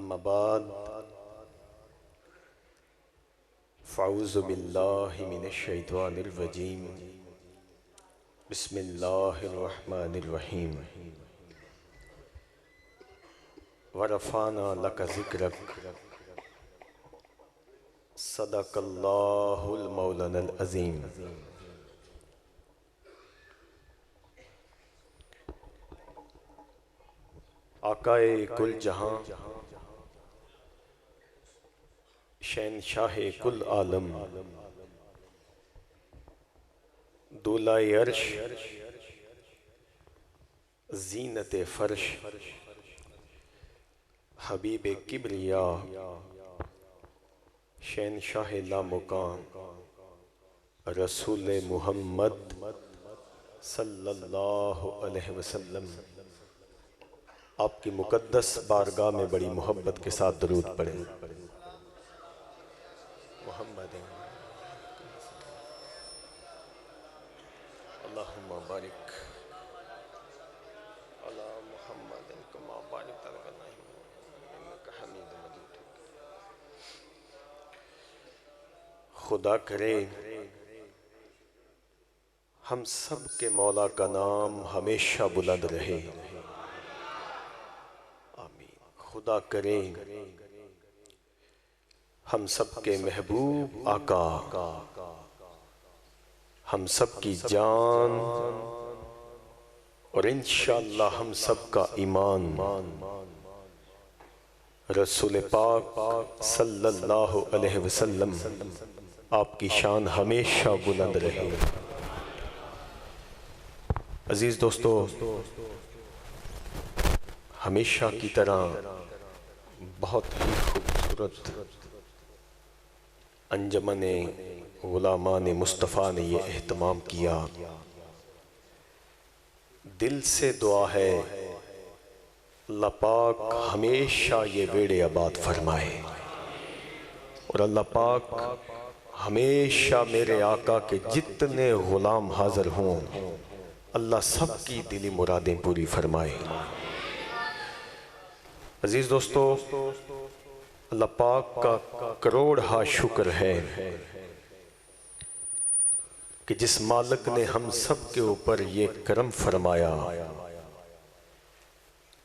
اما بعد فاعوذ باللہ من الشیطان الرجیم بسم اللہ الرحمن الرحیم ورفعنا لک ذکرک صدق اللہ المولانا العظیم۔ آقائے کل جہاں، شہنشاہ کل عالم، دولائے عرش، زینت فرش، حبیب کبریا، شہنشاہ لامکان، رسول محمد صلی اللہ علیہ وسلم، آپ کی مقدس بارگاہ میں بڑی محبت کے ساتھ درود پڑھیں۔ محمد اللہم بارک علی محمد کما بارکت علی ابراہیم انک حمید مجید۔ خدا کرے ہم سب کے مولا کا نام ہمیشہ بلند رہے، خدا کرے ہم سب کے محبوب آقا، ہم سب کی جان اور انشاءاللہ ہم سب کا ایمان رسول پاک صلی اللہ علیہ وسلم آپ کی شان ہمیشہ بلند رہے۔ عزیز دوستو، ہمیشہ کی طرح بہت ہی خوبصورت انجمن غلامان مصطفیٰ نے یہ اہتمام کیا۔ دل سے دعا ہے اللہ پاک ہمیشہ یہ ویڑے آباد فرمائے، اور اللہ پاک ہمیشہ میرے آقا کے جتنے غلام حاضر ہوں اللہ سب کی دلی مرادیں پوری فرمائے۔ عزیز دوستو، اللہ پاک کا کروڑہا شکر ہے کہ جس مالک نے ہم سب کے اوپر یہ کرم فرمایا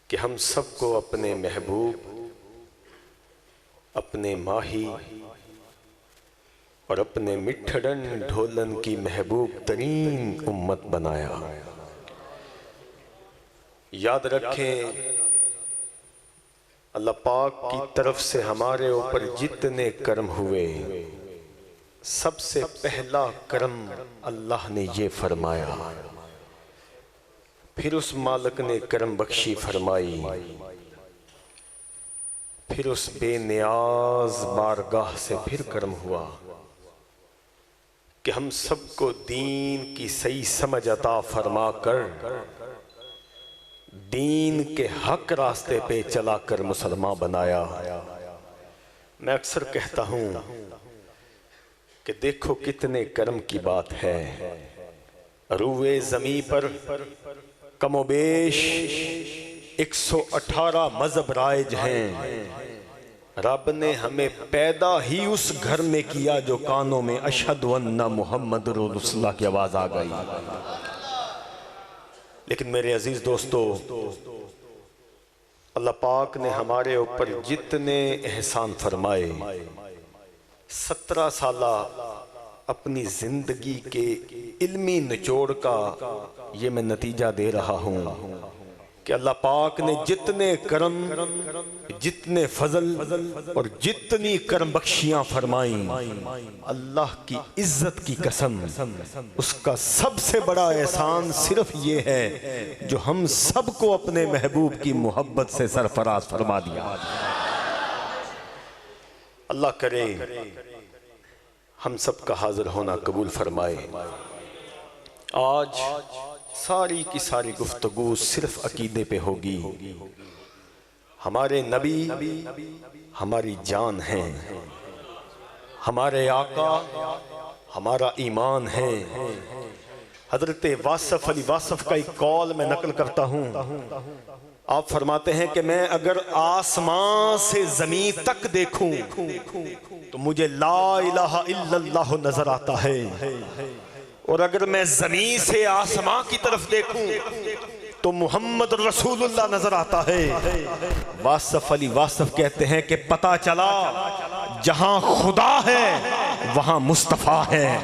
کہ ہم سب کو اپنے محبوب، اپنے ماہی اور اپنے مٹھڑن ڈھولن کی محبوب ترین امت بنایا۔ یاد رکھیں اللہ پاک کی طرف سے ہمارے اوپر جتنے کرم ہوئے، سب سے پہلا کرم اللہ نے یہ فرمایا، پھر اس مالک نے کرم بخشی فرمائی، پھر اس بے نیاز بارگاہ سے پھر کرم ہوا کہ ہم سب کو دین کی صحیح سمجھ عطا فرما کر دین کے حق راستے پہ چلا کر مسلمان بنایا۔ میں اکثر کہتا ہوں کہ دیکھو کتنے کرم کی بات ہے، روئے زمین پر کم و بیش 118 مذہب رائج ہیں، رب نے ہمیں پیدا ہی اس گھر میں کیا جو کانوں میں اشہد ان محمد رسول اللہ کی آواز آ گئی۔ لیکن میرے عزیز دوستو، اللہ پاک نے ہمارے اوپر جتنے احسان فرمائے، 17 سالہ اپنی زندگی کے علمی نچوڑ کا یہ میں نتیجہ دے رہا ہوں کہ اللہ پاک نے جتنے کرم، جتنے فضل اور جتنی کرم بخشیاں فرمائیں، اللہ کی عزت کی قسم اس کا سب سے بڑا احسان صرف یہ ہے جو ہم سب کو اپنے محبوب کی محبت سے سرفراز فرما دیا۔ اللہ کرے ہم سب کا حاضر ہونا قبول فرمائے۔ آج ساری کی ساری گفتگو صرف عقیدے پہ ہوگی۔ ہمارے نبی ہماری جان ہیں، ہمارے آقا ہمارا ایمان ہے۔ حضرت واصف علی واصف کا ایک قول میں نقل کرتا ہوں آپ فرماتے ہیں کہ میں اگر آسمان سے زمین تک دیکھوں تو مجھے لا الہ الا اللہ نظر آتا ہے، اور اگر میں زمین سے آسمان کی طرف دیکھوں تو محمد رسول اللہ نظر آتا ہے۔ واصف علی واصف کہتے ہیں کہ پتہ چلا جہاں خدا ہے وہاں مصطفیٰ ہے،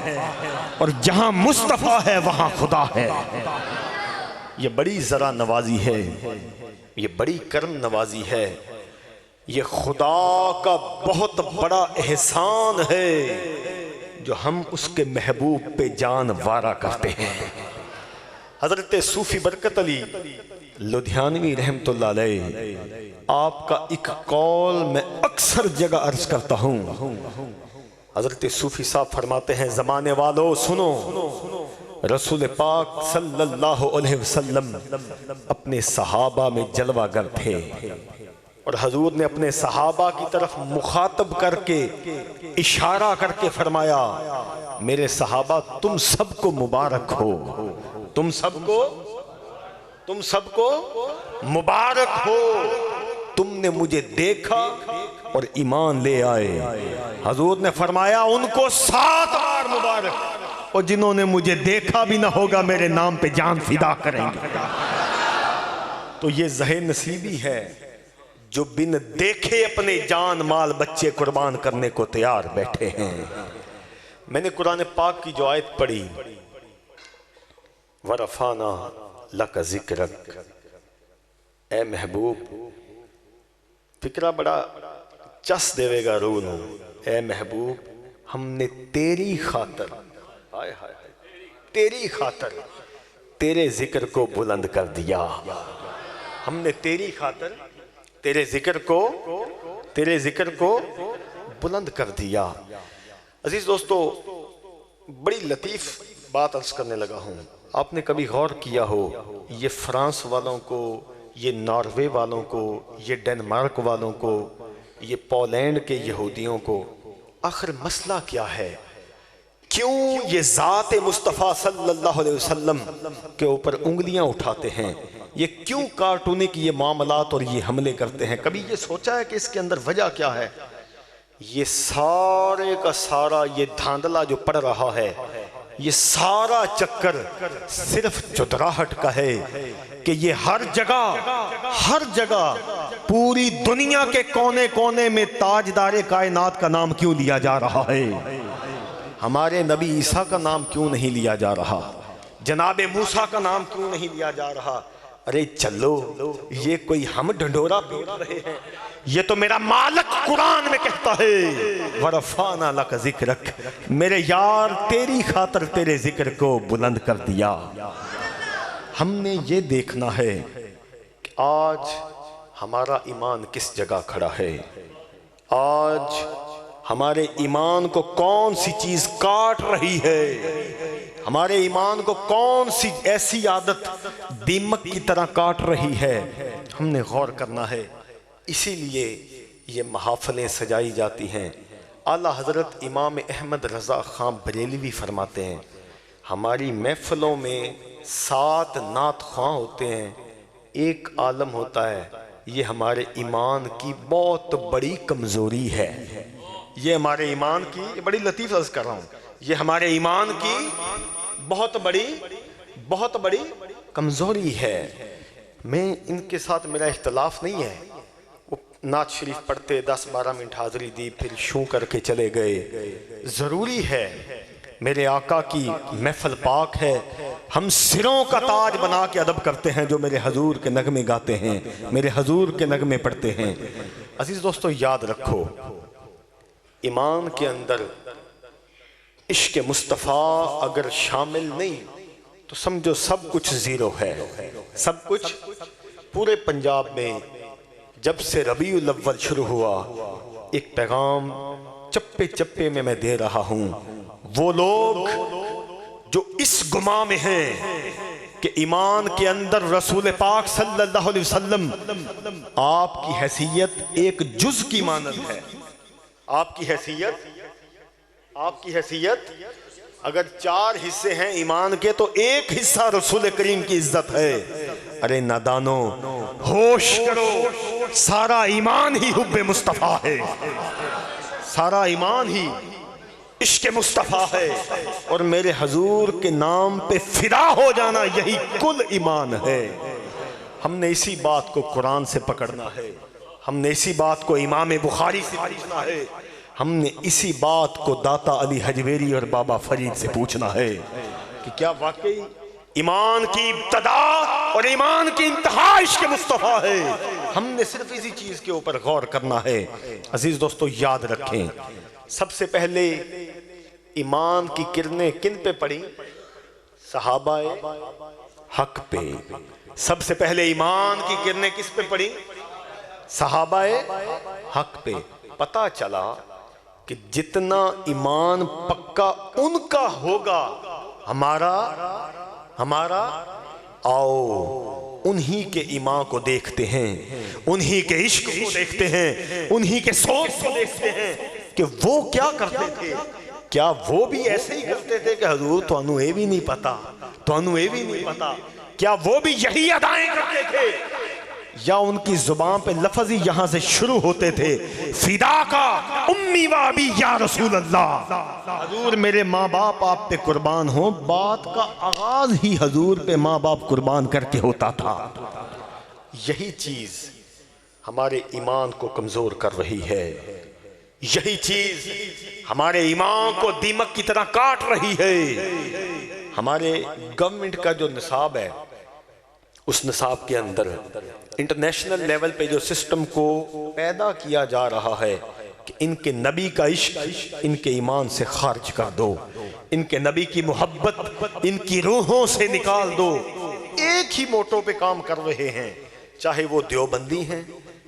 اور جہاں مصطفیٰ ہے وہاں خدا ہے۔ یہ بڑی ذرا نوازی ہے، یہ بڑی کرم نوازی ہے، یہ خدا کا بہت بڑا احسان ہے جو ہم اس کے محبوب پہ جان وارہ کرتے ہیں۔ حضرت صوفی برکت علی لدھیانوی رحمت اللہ علیہ، آپ کا ایک قول میں اکثر جگہ عرض کرتا ہوں۔ حضرت صوفی صاحب فرماتے ہیں زمانے والو سنو، رسول پاک صلی اللہ علیہ وسلم اپنے صحابہ میں جلوہ گر تھے، اور حضور نے اپنے صحابہ کی طرف مخاطب کر کے اشارہ کر کے فرمایا میرے صحابہ تم سب کو مبارک ہو، تم سب کو مبارک ہو، تم نے مجھے دیکھا اور ایمان لے آئے۔ حضور نے فرمایا ان کو 7 بار مبارک، اور جنہوں نے مجھے دیکھا بھی نہ ہوگا میرے نام پہ جان فدا کریں گے۔ تو یہ زہ نصیبی ہے جو بن دیکھے اپنے جان مال بچے قربان کرنے کو تیار بیٹھے ہیں۔ میں نے قرآن پاک کی جو آیت پڑھی وَرَفَعْنَا لَكَ ذِكْرَكَ، اے محبوب، فکرہ بڑا چس دے گا روح نو، اے محبوب ہم نے تیری خاطر تیری خاطر تیرے ذکر کو بلند کر دیا، ہم نے تیری خاطر تیرے ذکر کو بلند کر دیا۔ عزیز دوستو، بڑی لطیف بات عرض کرنے لگا ہوں۔ آپ نے کبھی غور کیا ہو یہ فرانس والوں کو، یہ ناروے والوں کو، یہ ڈنمارک والوں کو، یہ پولینڈ کے یہودیوں کو آخر مسئلہ کیا ہے؟ کیوں یہ ذات مصطفیٰ صلی اللہ علیہ وسلم کے اوپر انگلیاں اٹھاتے ہیں؟ یہ کیوں کارٹونک یہ معاملات اور یہ حملے کرتے ہیں؟ کبھی یہ سوچا ہے کہ اس کے اندر وجہ کیا ہے؟ یہ سارے کا سارا یہ دھاندلا جو پڑ رہا ہے، یہ سارا چکر صرف چدراہٹ کا ہے کہ یہ ہر جگہ پوری دنیا کے کونے کونے میں تاجدار کائنات کا نام کیوں لیا جا رہا ہے؟ ہمارے نبی عیسیٰ کا نام کیوں نہیں لیا جا رہا؟ جناب موسیٰ کا نام کیوں نہیں لیا جا رہا؟ ارے چلو، یہ کوئی ہم ڈھنڈورا پیٹ رہے ہیں؟ یہ تو میرا مالک قرآن میں کہتا ہے وَرَفَعْنَا لَكَ ذِكْرَكَ، میرے یار تیری خاطر تیرے ذکر کو بلند کر دیا۔ ہم نے یہ دیکھنا ہے کہ آج ہمارا ایمان کس جگہ کھڑا ہے، آج ہمارے ایمان کو کون سی چیز کاٹ رہی ہے، ہمارے ایمان کو کون سی ایسی عادت دیمک کی طرح کاٹ رہی ہے، ہم نے غور کرنا ہے۔ اسی لیے یہ محافلیں سجائی جاتی ہیں۔ اعلیٰ حضرت امام احمد رضا خان بریلوی فرماتے ہیں ہماری محفلوں میں 7 نعت خواں ہوتے ہیں، ایک عالم ہوتا ہے، یہ ہمارے ایمان کی بہت بڑی کمزوری ہے۔ یہ ہمارے ایمان کی، یہ بڑی لطیف عرض کر رہا ہوں، یہ ہمارے ایمان کی بہت بڑی کمزوری ہے۔ میں ان کے ساتھ میرا اختلاف نہیں ہے، وہ نعت شریف پڑھتے 10-12 منٹ حاضری دی پھر شوں کر کے چلے گئے۔ ضروری ہے، میرے آقا کی محفل پاک ہے، ہم سروں کا تاج بنا کے ادب کرتے ہیں جو میرے حضور کے نغمے گاتے ہیں، میرے حضور کے نغمے پڑھتے ہیں۔ عزیز دوستو یاد رکھو، ایمان کے اندر عشق مصطفیٰ اگر شامل نہیں تو سمجھو سب کچھ زیرو ہے، سب کچھ۔ پورے پنجاب میں جب سے ربیع الاول شروع ہوا ایک پیغام چپے چپے میں دے رہا ہوں، وہ لوگ جو اس گمان میں ہیں کہ ایمان کے اندر رسول پاک صلی اللہ علیہ وسلم آپ کی حیثیت ایک جز کی مانند ہے، آپ کی حیثیت اگر 4 حصے ہیں ایمان کے تو ایک حصہ رسول کریم کی عزت ہے۔ ارے نادانو ہوش کرو، سارا ایمان ہی حب مصطفیٰ ہے، سارا ایمان ہی عشق مصطفیٰ ہے، اور میرے حضور کے نام پہ فدا ہو جانا یہی کل ایمان ہے۔ ہم نے اسی بات کو قرآن سے پکڑنا ہے، ہم نے اسی بات کو امام بخاری سے پوچھنا ہے، ہم نے اسی بات کو داتا علی حجویری اور بابا فرید سے پوچھنا ہے کہ کیا واقعی ایمان کی ابتدا اور ایمان کی انتہا عشق مصطفیٰ ہے؟ ہم نے صرف اسی چیز کے اوپر غور کرنا ہے۔ عزیز دوستو یاد رکھیں، سب سے پہلے ایمان کی کرنیں کن پہ پڑی؟ صحابہ حق پہ۔ سب سے پہلے ایمان کی کرنیں کس پہ پڑی؟ صحابہ حق پہ۔ پتہ چلا کہ جتنا ایمان پکا ان کا ہوگا، ہمارا آؤ انہی کے ایمان کو دیکھتے ہیں، انہی کے عشق کو دیکھتے ہیں، انہی کے سوچ کو دیکھتے ہیں کہ وہ کیا کرتے تھے۔ کیا وہ بھی ایسے ہی کرتے تھے کہ حضور تو انہوں اے بھی نہیں پتا، تو انہوں اے بھی نہیں پتا؟ کیا وہ بھی یہی ادائیں کرتے تھے؟ یا ان کی زبان پہ لفظ ہی یہاں سے شروع ہوتے تھے، فدا کا امی و ابی یا رسول اللہ، حضور میرے ماں باپ آپ پہ قربان ہوں۔ بات کا آغاز ہی حضور پہ ماں باپ قربان کر کے ہوتا تھا۔ یہی چیز ہمارے ایمان کو کمزور کر رہی ہے، یہی چیز ہمارے ایمان کو دیمک کی طرح کاٹ رہی ہے۔ ہمارے گورنمنٹ کا جو نصاب ہے، اس نصاب کے اندر انٹرنیشنل لیول پہ جو سسٹم کو پیدا کیا جا رہا ہے کہ ان کے نبی کا عشق ان کے ایمان سے خارج کر دو، ان کے نبی کی محبت ان کی روحوں سے نکال دو، ایک ہی موٹو پہ کام کر رہے ہیں، چاہے وہ دیوبندی ہیں،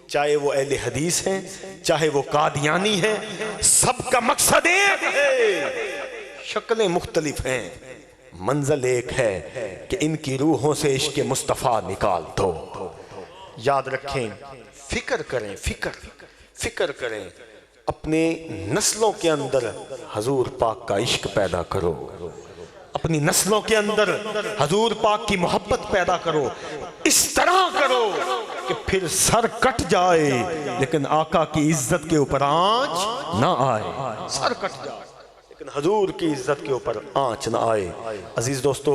چاہے وہ اہل حدیث ہیں، چاہے وہ قادیانی ہیں، سب کا مقصد ایک ہے، شکلیں مختلف ہیں، منزل ایک ہے کہ ان کی روحوں سے عشق مصطفیٰ نکال دو۔ یاد رکھیں، فکر کریں، اپنے نسلوں کے اندر حضور پاک کا عشق پیدا کرو، اپنی نسلوں کے اندر حضور پاک کی محبت پیدا کرو، اس طرح کرو کہ پھر سر کٹ جائے لیکن آقا کی عزت کے اوپر آنچ نہ آئے، سر کٹ جائے لیکن حضور کی عزت کے اوپر آنچ نہ آئے۔ عزیز دوستو،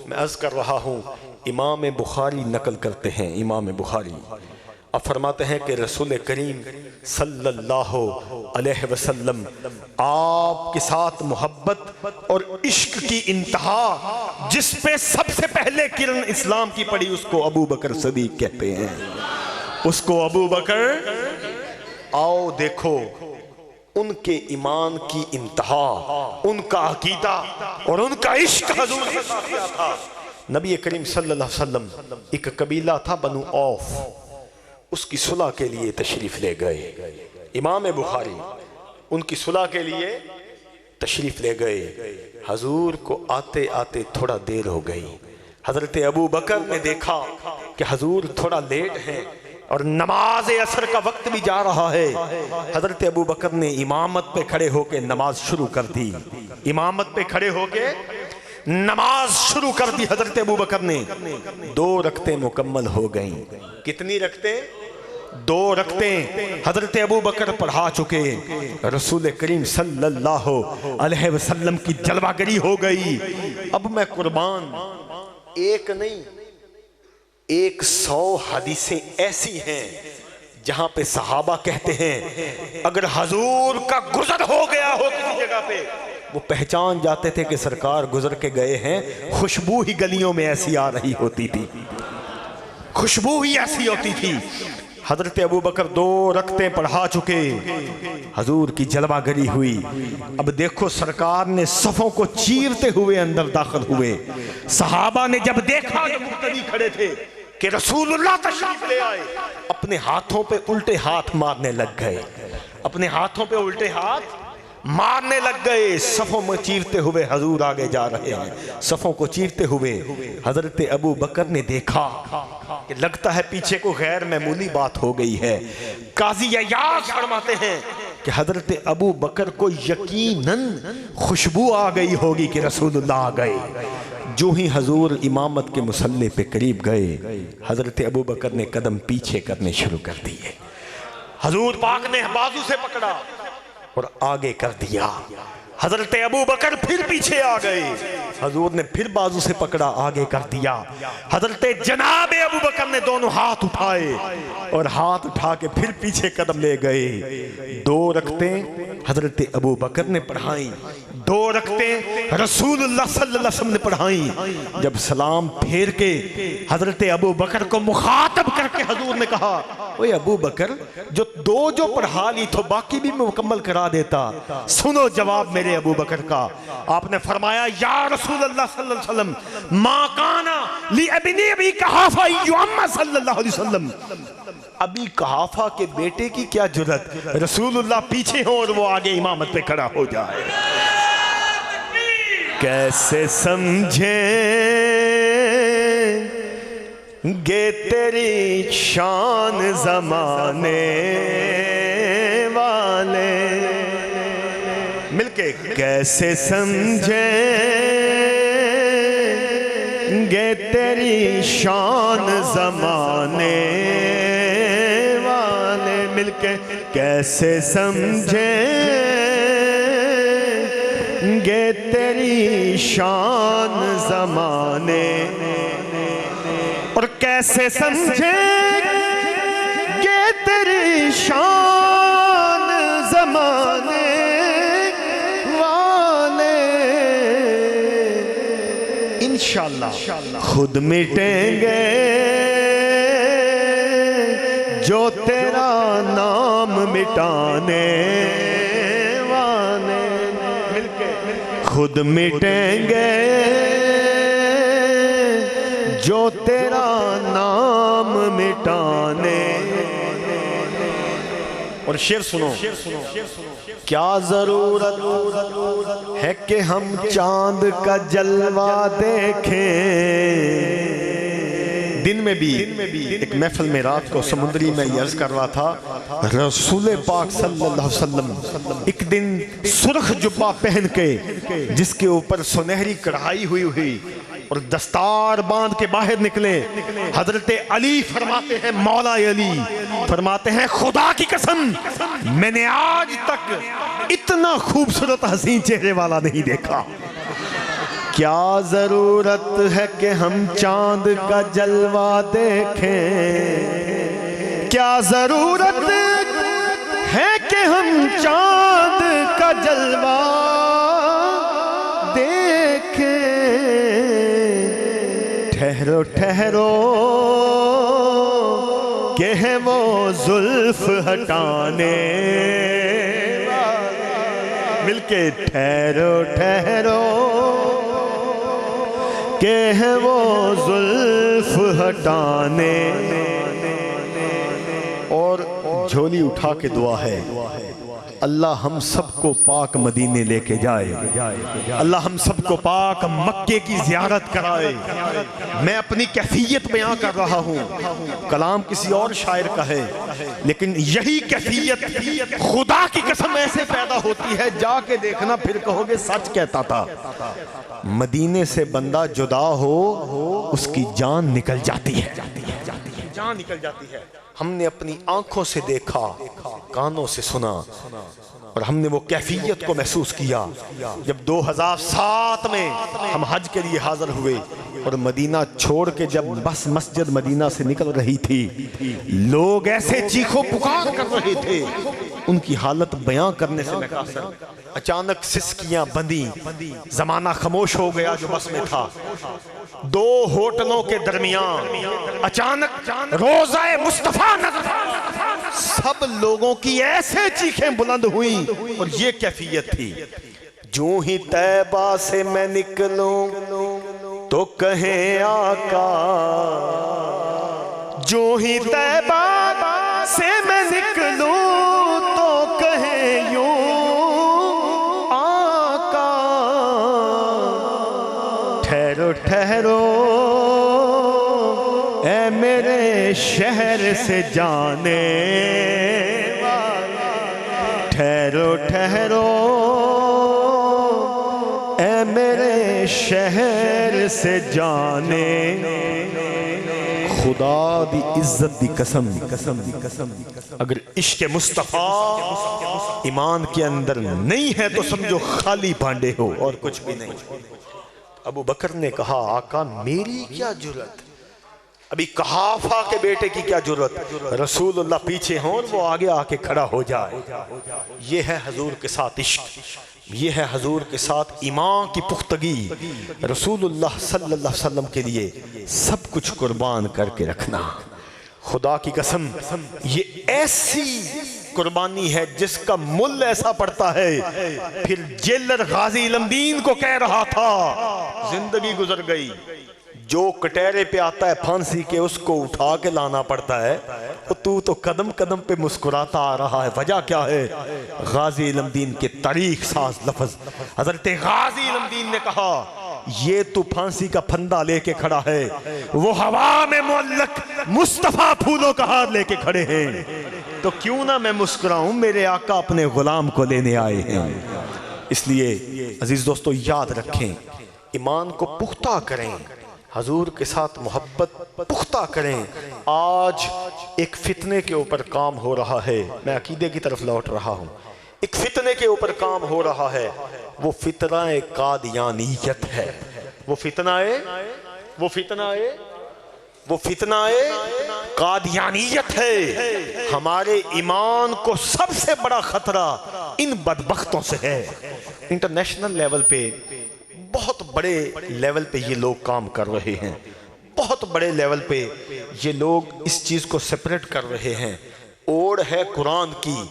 میں عرض کر رہا ہوں، امام بخاری نقل کرتے ہیں، امام بخاری اب فرماتے ہیں کہ رسول کریم صلی اللہ علیہ وسلم آپ کے ساتھ محبت اور عشق کی انتہا جس پہ سب سے پہلے کرن اسلام کی پڑی، اس کو ابو بکر صدیق کہتے ہیں، اس کو ابو بکر۔ آؤ دیکھو ان کے ایمان کی انتہا، ان کا عقیدہ اور ان کا عشق حضور کے ساتھ کیا تھا۔ نبی کریم صلی اللہ علیہ وسلم ایک قبیلہ تھا بنو اوف، اس کی صلح کے لیے تشریف لے گئے، امام بخاری ان کی صلح کے لیے تشریف لے گئے۔ حضور کو آتے آتے تھوڑا دیر ہو گئی، حضرت ابو بکر نے دیکھا کہ حضور تھوڑا لیٹ ہیں اور نماز عصر کا وقت بھی جا رہا ہے۔ حضرت ابو بکر نے امامت پہ کھڑے ہو کے نماز شروع کر دی، امامت پہ کھڑے ہو کے نماز شروع کر دی حضرت ابو بکر نے۔ 2 رکعتیں مکمل ہو گئیں۔ کتنی رکعتیں؟ 2 رکعتیں حضرت ابو بکر پڑھا چکے، رسول کریم صلی اللہ علیہ وسلم کی جلوہ گری ہو گئی۔ اب میں قربان، ایک نہیں 100 حدیثیں ایسی ہیں جہاں پہ صحابہ کہتے ہیں اگر حضور کا گزر ہو گیا ہو کسی جگہ پہ، وہ پہچان جاتے تھے کہ سرکار گزر کے گئے ہیں، خوشبو ہی گلیوں میں ایسی آ رہی ہوتی تھی، خوشبو ہی ایسی ہوتی تھی۔ حضرت ابو بکر 2 رکعتیں پڑھا چکے، حضور کی جلوہ گری ہوئی۔ اب دیکھو سرکار نے صفوں کو چیرتے ہوئے اندر داخل ہوئے، صحابہ نے جب دیکھا کہ مقتدی کھڑے تھے کہ رسول اللہ تشریف لے آئے، اپنے ہاتھوں پہ الٹے ہاتھ مارنے لگ گئے، اپنے ہاتھوں پہ الٹے ہاتھ مارنے لگ گئے۔ صفوں میں چیرتے ہوئے حضور آگے جا رہے ہیں، صفوں کو چیرتے ہوئے۔ حضرت ابو بکر نے دیکھا کہ لگتا ہے پیچھے کو غیر معمولی بات ہو گئی ہے۔ قاضی عیاض فرماتے ہیں کہ حضرت ابو بکر کو یقیناً خوشبو آ گئی ہوگی کہ رسول اللہ آ گئے۔ جو ہی حضور امامت کے مصلی پہ قریب گئے، حضرت ابو بکر نے قدم پیچھے کرنے شروع کر دیے۔ حضور پاک نے بازو سے پکڑا اور آگے کر دیا۔ حضرت ابو بکر پھر پیچھے آ گئے، حضور نے پھر بازو سے پکڑا، آگے کر دیا۔ حضرت جناب ابو بکر نے دونوں ہاتھ اٹھائے اور ہاتھ اٹھا کے پھر پیچھے قدم لے گئے۔ 2 رکعتیں حضرت ابو بکر نے پڑھائیں، 2 رکعتیں رسول اللہ صلی اللہ علیہ وسلم نے پڑھائیں۔ جب سلام پھیر کے حضرت ابو بکر کو مخاطب کر کے حضور نے کہا، اوے ابو بکر، جو 2 پڑھا لی تو باقی بھی میں مکمل کرا دیتا، سنو جواب میرے ابو بکر کا۔ آپ نے فرمایا، یا رسول اللہ صلی اللہ علیہ وسلم، ما کانا لی ابنی ابی قحافہ یعم صلی اللہ علیہ وسلم، ابی قحافہ کے بیٹے کی کیا جرت رسول اللہ پیچھے ہوں اور وہ آگے امامت پہ کھڑا ہو جائے۔ کیسے سمجھیں گے تیری شان زمانے والے، مل کے کیسے سمجھیں گے تیری شان زمانے والے، مل کے کیسے سمجھیں گے تیری شان زمانے، اور کیسے سمجھیں گے تیری شان زمانے والے، انشاءاللہ خود مٹیں گے جو تیرا نام مٹانے والے، مل کے خود مٹیں گے جو تیرا نام مٹانے۔ اور شعر سنو، کیا ضرورت ہے کہ ہم چاند کا جلوہ دیکھیں۔ دن میں بھی ایک محفل میں رات کو سمندری میں یہ عرض کر رہا تھا، رسول پاک صلی اللہ علیہ وسلم ایک دن سرخ جبہ پہن کے جس کے اوپر سنہری کڑھائی ہوئی اور دستار باندھ کے باہر نکلے۔ حضرت علی فرماتے ہیں، مولا علی فرماتے ہیں، خدا کی قسم میں نے آج تک اتنا خوبصورت حسین چہرے والا نہیں دیکھا۔ کیا ضرورت ہے کہ ہم چاند کا جلوہ دیکھیں، کیا ضرورت ہے کہ ہم چاند کا جلوہ دیکھیں۔ ٹھہرو ٹھہرو کہ ہے وہ زلف ہٹانے، مل کے ٹھہرو ٹھہرو کہ ہے وہ زلف ہٹانے۔ اور جھولی اٹھا کے دعا ہے، اللہ ہم سب کو پاک مدینے لے کے جائے، اللہ ہم سب کو پاک مکے کی زیارت کرائے۔ میں اپنی کیفیت بیان کر رہا ہوں، کلام کسی اور شاعر کا ہے، لیکن یہی کیفیت خدا کی قسم ایسے پیدا ہوتی ہے، جا کے دیکھنا پھر کہو گے سچ کہتا تھا۔ مدینے سے بندہ جدا ہو اس کی جان نکل جاتی ہے، جان نکل جاتی ہے۔ ہم نے اپنی آنکھوں سے دیکھا، کانوں سے سنا، اور ہم نے وہ کیفیت کو محسوس کیا جب 2007 میں ہم حج کے لیے حاضر ہوئے اور مدینہ چھوڑ کے جب بس مسجد مدینہ سے نکل رہی تھی، لوگ ایسے چیخو پکار کر رہے تھے، ان کی حالت بیان کرنے سے میں قاصر۔ اچانک سسکیاں بندی، زمانہ خاموش ہو گیا جو بس میں تھا۔ 2 ہوٹلوں کے درمیان اچانک روضہ مصطفیٰ نظر آیا۔ سب لوگوں کی ایسے چیخیں بلند ہوئیں اور یہ کیفیت تھی، جو ہی طیبہ سے میں نکلوں تو کہیں آقا، جو ہی طیبہ سے میں نکلوں تو کہیں یوں آقا، ٹھہرو ٹھہرو اے میرے شہر سے جانے، ٹھہرو ٹھہرو اے میرے شہر سے جانے، خدا دی عزت دی قسم، اگر عشق مصطفیٰ ایمان کے اندر نہیں ہے تو سمجھو خالی بھانڈے ہو اور کچھ بھی نہیں۔ ابو بکر نے کہا آقا میری کیا جرأت، ابھی قحافہ کے بیٹے کی کیا جرأت، رسول اللہ پیچھے ہوں اور وہ آگے آ کے کھڑا ہو جائے۔ یہ ہے حضور کے ساتھ عشق، یہ ہے حضور کے ساتھ ایمان کی پختگی، رسول اللہ صلی اللہ علیہ وسلم کے لیے سب کچھ قربان کر کے رکھنا۔ خدا کی قسم یہ ایسی قربانی ہے جس کا مل ایسا پڑتا ہے۔ پھر جیلر غازی علم دین کو کہہ رہا تھا زندگی گزر گئی، جو کٹہرے پہ آتا ہے پھانسی کے اس کو اٹھا کے لانا پڑتا ہے، تو قدم قدم پہ مسکراتا آ رہا ہے، وجہ کیا ہے؟ غازی علم دین کے تاریخ ساز لفظ۔ حضرت غازی علم دین نے کہا یہ تو پھانسی کا پھندا لے کے کھڑا ہے، وہ ہوا میں معلق مصطفیٰ پھولوں کا ہار لے کے کھڑے ہیں، تو کیوں نہ میں مسکراؤں، میرے آقا اپنے غلام کو لینے آئے ہیں۔ اس لیے عزیز دوستو یاد رکھیں، ایمان کو پختہ کریں، حضور کے ساتھ محبت پختہ کریں۔ آج ایک فتنے کے اوپر کام ہو رہا ہے، میں عقیدے کی طرف لوٹ رہا ہوں، ایک فتنے کے اوپر کام ہو رہا ہے، وہ فتنہ قادیانیت ہے، وہ فتنہ قادیانیت ہے۔ ہمارے ایمان کو سب سے بڑا خطرہ ان بدبختوں سے ہے۔ انٹرنیشنل لیول پہ بہت بڑے لیول پہ یہ لوگ کام کر رہے ہیں، بہت بڑے لیول پہ یہ لوگ اس چیز کو سپریٹ کر رہے ہیں۔ اوڑ ہے قرآن کی،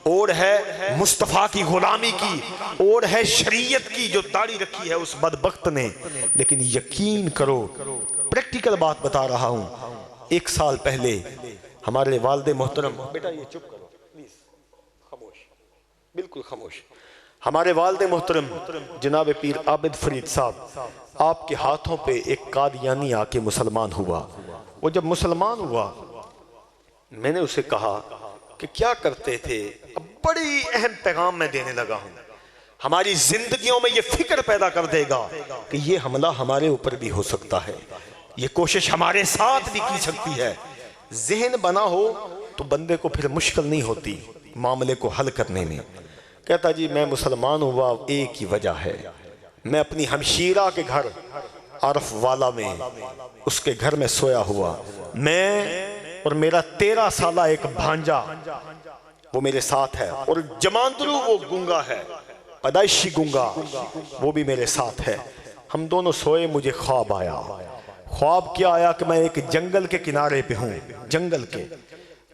اوڑ ہے مصطفیٰ کی غلامی کی، اوڑ ہے شریعت کی جو داڑھی رکھی ہے اس بدبخت نے۔ لیکن یقین کرو، پریکٹیکل بات بتا رہا ہوں، 1 سال پہلے ہمارے والد محترم، بیٹا یہ چپ کرو پلیز، خاموش، بالکل خاموش، ہمارے والد محترم جناب پیر عابد فرید صاحب، آپ کے ہاتھوں پہ ایک قادیانی آ کے مسلمان ہوا۔ وہ جب مسلمان ہوا میں نے اسے کہا کہ کیا کرتے تھے؟ اب بڑی اہم پیغام میں دینے لگا ہوں، ہماری زندگیوں میں یہ فکر پیدا کر دے گا کہ یہ حملہ ہمارے اوپر بھی ہو سکتا ہے، یہ کوشش ہمارے ساتھ بھی کی سکتی ہے۔ ذہن بنا ہو تو بندے کو پھر مشکل نہیں ہوتی معاملے کو حل کرنے میں۔ کہتا جی میں مسلمان ہوا ایک ہی وجہ ہے، میں اپنی ہمشیرہ کے گھر عرف والا میں اس کے گھر میں سویا ہوا، میں اور میرا 13 سالہ ایک بھانجا وہ میرے ساتھ ہے، اور جماندرو وہ گنگا ہے، پیدائشی گنگا، وہ بھی میرے ساتھ ہے۔ ہم دونوں سوئے، مجھے خواب آیا۔ خواب کیا آیا کہ میں ایک جنگل کے کنارے پہ ہوں، جنگل کے،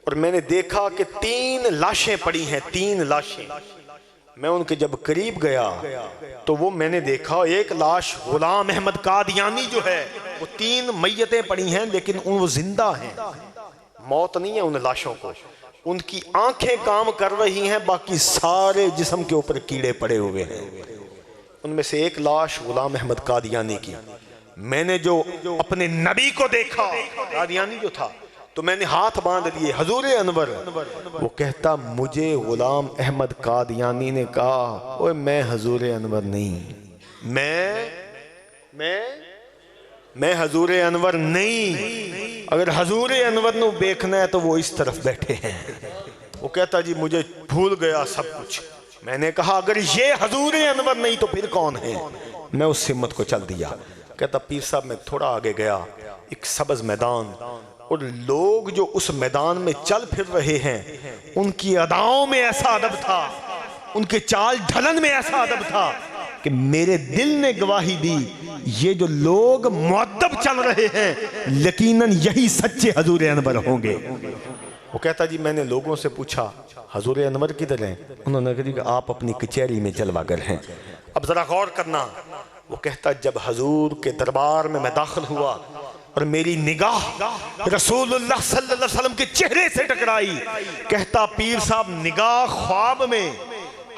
اور میں نے دیکھا کہ 3 لاشیں پڑی ہیں، 3 لاشیں۔ میں ان کے جب قریب گیا تو وہ میں نے دیکھا ایک لاش غلام احمد قادیانی جو ہے، وہ 3 میتیں پڑی ہیں لیکن وہ زندہ ہیں، موت نہیں ہے ان لاشوں کو، ان کی آنکھیں کام کر رہی ہیں، باقی سارے جسم کے اوپر کیڑے پڑے ہوئے ہیں۔ ان میں سے ایک لاش غلام احمد قادیانی کی۔ میں نے جو اپنے نبی کو دیکھا، قادیانی جو تھا، تو میں نے ہاتھ باندھ لیے، حضور انور۔ وہ کہتا مجھے غلام احمد قادیانی نے کہا اوے میں حضور انور نہیں، میں حضور انور نہیں، اگر حضور انور نو دیکھنا ہے تو وہ اس طرف بیٹھے ہیں۔ وہ کہتا جی مجھے بھول گیا سب کچھ۔ میں نے کہا اگر یہ حضور انور نہیں تو پھر کون ہے؟ میں اس ہمت کو چل دیا۔ کہتا پیر صاحب میں تھوڑا آگے گیا، ایک سبز میدان، اور لوگ جو اس میدان میں چل پھر رہے ہیں ان کی اداؤں میں ایسا ادب تھا، ان کے چال ڈھلن میں ایسا ادب تھا کہ میرے دل نے گواہی دی یہ جو لوگ مؤدب چل رہے ہیں یقیناً یہی سچے حضور انور ہوں گے۔ وہ کہتا جی میں نے لوگوں سے پوچھا حضور انور کدھر ہیں؟ انہوں نے کہا کہ آپ اپنی کچہری میں جلوہ گر ہیں۔ اب ذرا غور کرنا، وہ کہتا جب حضور کے دربار میں میں داخل ہوا اور میری نگاہ رسول اللہ صلی اللہ علیہ وسلم کے چہرے سے ٹکرائی، کہتا پیر صاحب نگاہ خواب میں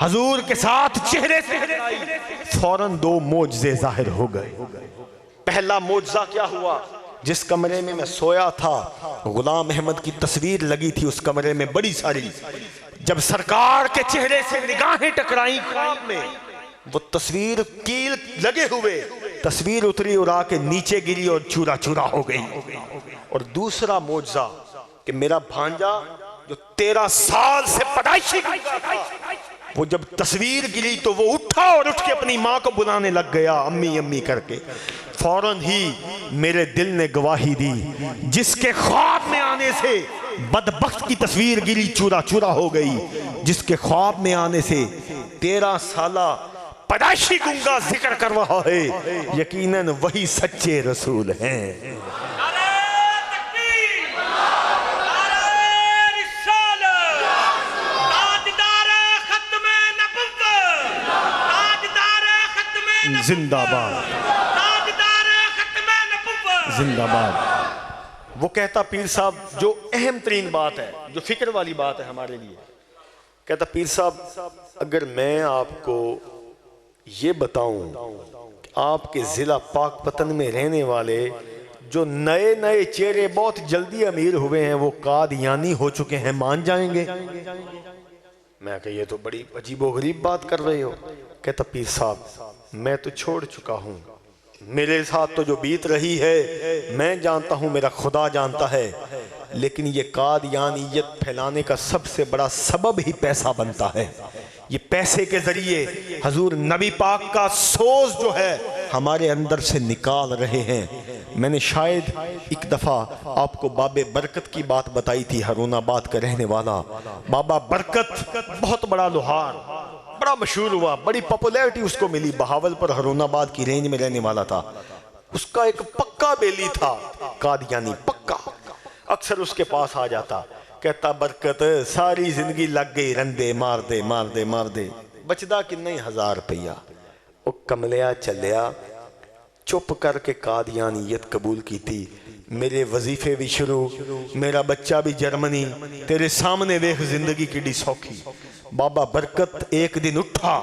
حضور کے ساتھ چہرے سے ٹکرائی، فوراً 2 معجزے ظاہر ہو گئے۔ پہلا معجزہ کیا ہوا؟ جس کمرے میں میں سویا تھا غلام احمد کی تصویر لگی تھی اس کمرے میں بڑی ساری، جب سرکار کے چہرے سے نگاہیں ٹکرائیں خواب میں، وہ تصویر کیل لگے ہوئے، تصویر اتری اور آ کے نیچے گری اور چورا چورا ہو گئی۔ اور دوسرا معجزہ کہ میرا بھانجا جو 13 سال سے پیدائشی گنگا تھا، وہ جب تصویر گری تو وہ اٹھا اور اٹھ کے اپنی ماں کو بلانے لگ گیا، امی امی کر کے۔ فوراً ہی میرے دل نے گواہی دی، جس کے خواب میں آنے سے بدبخت کی تصویر گری چورا چورا ہو گئی، جس کے خواب میں آنے سے 13 سالہ پیدائشی گنگا ذکر کر رہا ہے، یقیناً وہی سچے رسول ہیں۔ زندہ باد، زندہ باد۔ وہ کہتا پیر صاحب جو اہم ترین بات ہے، جو فکر والی بات ہے ہمارے لیے، کہتا پیر صاحب اگر میں آپ کو یہ بتاؤں کہ آپ کے ضلع پاک پتن میں رہنے والے جو نئے نئے چہرے بہت جلدی امیر ہوئے ہیں وہ قادیانی ہو چکے ہیں، مان جائیں گے؟ میں کہ یہ تو بڑی عجیب و غریب بات کر رہے ہو۔ کہتا پیر صاحب میں تو چھوڑ چکا ہوں، میرے ساتھ تو جو بیت رہی ہے میں جانتا ہوں، میرا خدا جانتا ہے، لیکن یہ قادیانیت پھیلانے کا سب سے بڑا سبب ہی پیسہ بنتا ہے۔ یہ پیسے کے ذریعے حضور نبی پاک کا سوز جو ہے ہمارے اندر سے نکال رہے ہیں۔ میں نے شاید ایک دفعہ آپ کو باب برکت کی بات بتائی تھی، ہارون آباد کا رہنے والا بابا برکت، بہت بڑا لوہار، بڑا مشہور ہوا، بڑی پاپولیرٹی اس کو ملی، بہاول پر ہارون آباد کی رینج میں رہنے والا تھا۔ اس کا ایک پکا بیلی تھا قادیانی، پکا، اکثر اس کے پاس آ جاتا، کہتا برکت ساری زندگی لگ گئی رندے، مار دے مار دے مار دے، بچدا کہ نہیں 1000 روپیہ۔ وہ کملیا چلیا، چپ کر کے قادیانیت قبول کی تھی۔ میرے وظیفے بھی شروع، میرا بچہ بھی جرمنی، تیرے سامنے دیکھ زندگی کیڑی سوکھی۔ بابا برکت ایک دن اٹھا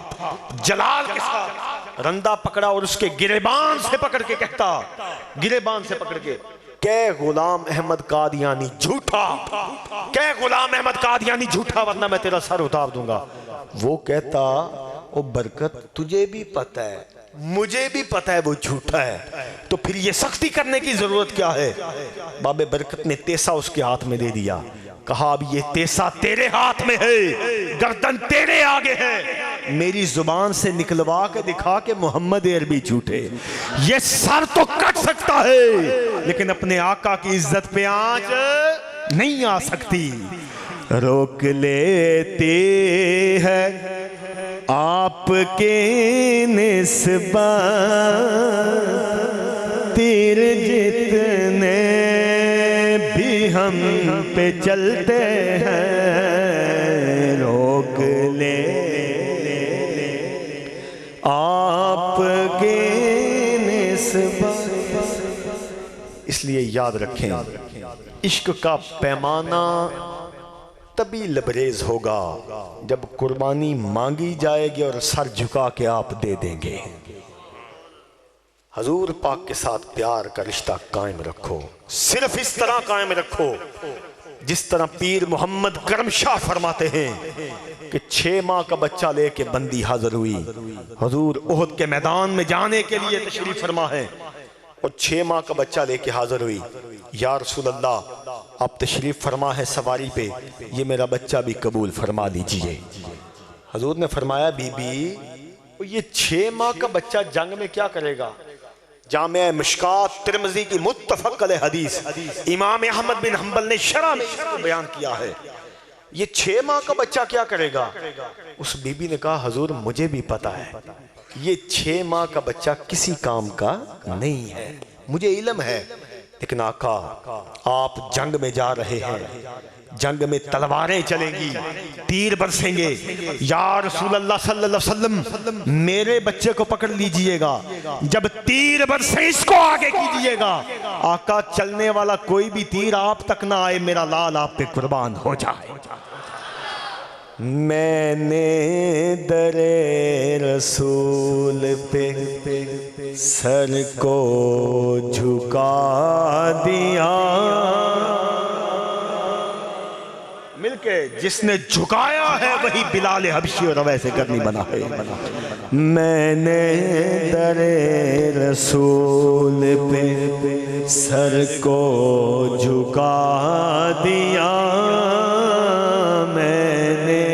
جلال کے ساتھ، رندہ پکڑا اور اس کے گریبان سے پکڑ کے کہتا، گریبان سے پکڑ کے، کہ غلام احمد قادیانی جھوٹا، کہ غلام احمد قادیانی جھوٹا ورنہ میں تیرا سر اتار دوں گا۔ وہ کہتا او برکت تجھے بھی پتہ ہے مجھے بھی پتہ ہے وہ جھوٹا ہے، تو پھر یہ سختی کرنے کی ضرورت کیا ہے؟ بابے برکت نے تیسا اس کے ہاتھ میں دے دیا، کہا اب یہ تیسا تیرے ہاتھ میں ہے، گردن تیرے آگے ہے، میری زبان سے نکلوا کے دکھا کہ محمد عربی جھوٹے۔ یہ سر تو کٹ سکتا ہے لیکن اپنے آقا کی عزت پہ آنچ نہیں آ سکتی۔ روک لیتے ہیں آپ کے نسبت تیر جتنے بھی ہم پہ چلتے ہیں، روک لے آپ کے نسبت۔ اس لیے یاد رکھیں عشق کا پیمانہ تبھی لبریز ہوگا جب قربانی مانگی جائے گی اور سر جھکا کے آپ دے دیں گے۔ حضور پاک کے ساتھ پیار کا رشتہ قائم رکھو، صرف اس طرح قائم رکھو جس طرح پیر محمد کرم شاہ فرماتے ہیں کہ 6 ماہ کا بچہ لے کے بندی حاضر ہوئی، حضور احد کے میدان میں جانے کے لیے تشریف فرما ہے، اور 6 ماہ کا بچہ لے کے حاضر ہوئی، یا رسول اللہ آپ تشریف فرما ہے سواری پہ، یہ میرا بچہ بھی قبول فرما لیجئے۔ حضور نے فرمایا بی بی یہ 6 ماہ کا بچہ جنگ میں کیا کرے گا؟ جامعہ مشکات ترمذی کی متفق علیہ حدیث، امام احمد بن حنبل نے شرح میں اس کو بیان کیا ہے، یہ 6 ماہ کا بچہ کیا کرے گا؟ اس بی بی نے کہا حضور مجھے بھی پتا ہے یہ 6 ماہ کا بچہ کسی کام کا نہیں ہے، مجھے علم ہے، لیکن آقا آپ جنگ میں جا رہے ہیں، جنگ میں تلواریں چلیں گی، تیر برسیں گے، یا رسول اللہ صلی اللہ علیہ وسلم میرے بچے کو پکڑ لیجئے گا، جب تیر برسیں اس کو آگے کیجئے گا، آقا چلنے والا کوئی بھی تیر آپ تک نہ آئے، میرا لال آپ پہ قربان ہو جائے۔ میں نے در رسول پہ سر کو جھکا دیا، مل کے جس نے جھکایا ہے وہی بلال حبشی اور ویسے کرنی بنا ہے میں نے در رسول پہ سر کو جھکا دیا میں نے